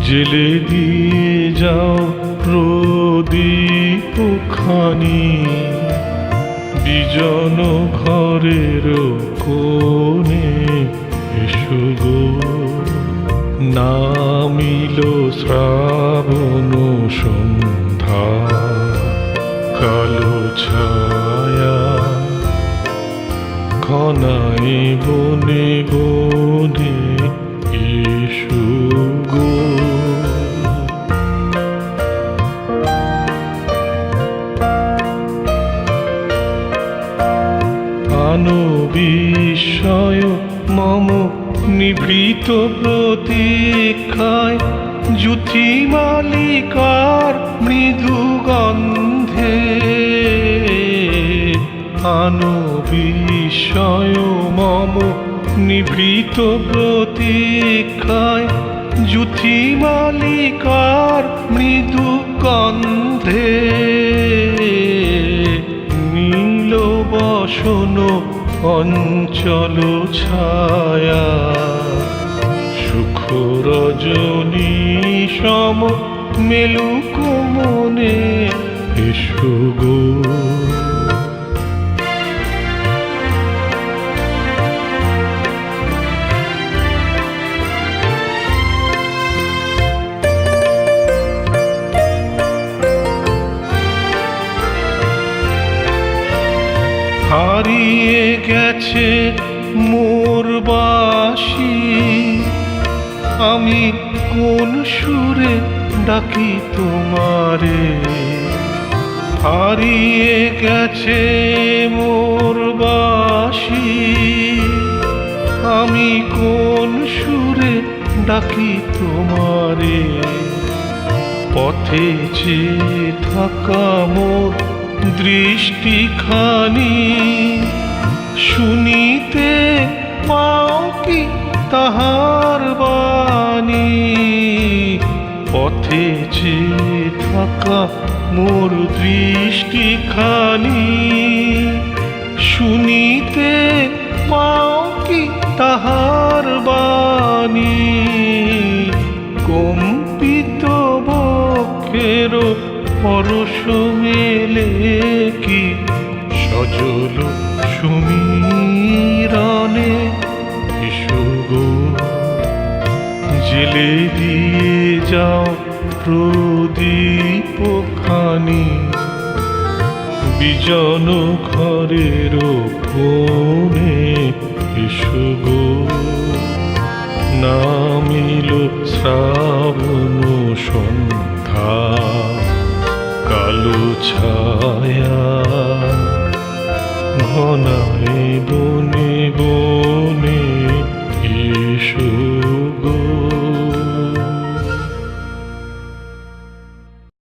জেলে দিয়ে যাও প্রদীপ খানি, বিজন ঘরের কোণে এসো গো। নামিল শ্রাবণ সন্ধ্যা, কালো ছায়া ঘনায় বনে বনে এসো গো। আনো বিস্ময় মম নিভৃত প্রতীক্ষায়, যুথি মালিকার মৃদু গন্ধে। আনো বিস্ময় মম নিভৃত প্রতীক্ষায়, যুথি মালিকার মৃদু গন্ধে। নীল বসন অঞ্চল ছায়া, সুখ রজনী সম মেলুক মনে এসো গো। হারিয়ে গেছে মোর বাঁশি, আমি কোন সুরে ডাকি তোমারে। হারিয়ে গেছে মোর বাঁশি, আমি কোন সুরে ডাকি তোমারে। পথে চেয়ে থাকা মোর দৃষ্টিখানি, শুনিতে পাও কি তাহার বাণী। পথে চেয়ে থাকা মোর দৃষ্টিখানি, শুনিতে পাও কি তাহার বাণী। কম্পিত বক্ষের পরশ মেলে কি সজল সমীরণে এসো গো। জেলে দিয়ে যাও প্রদীপ খানি, বিজন ঘরের কোণে এসো গো। নামিল শ্রাবণ সন্ধ্যা, কালো ছায়া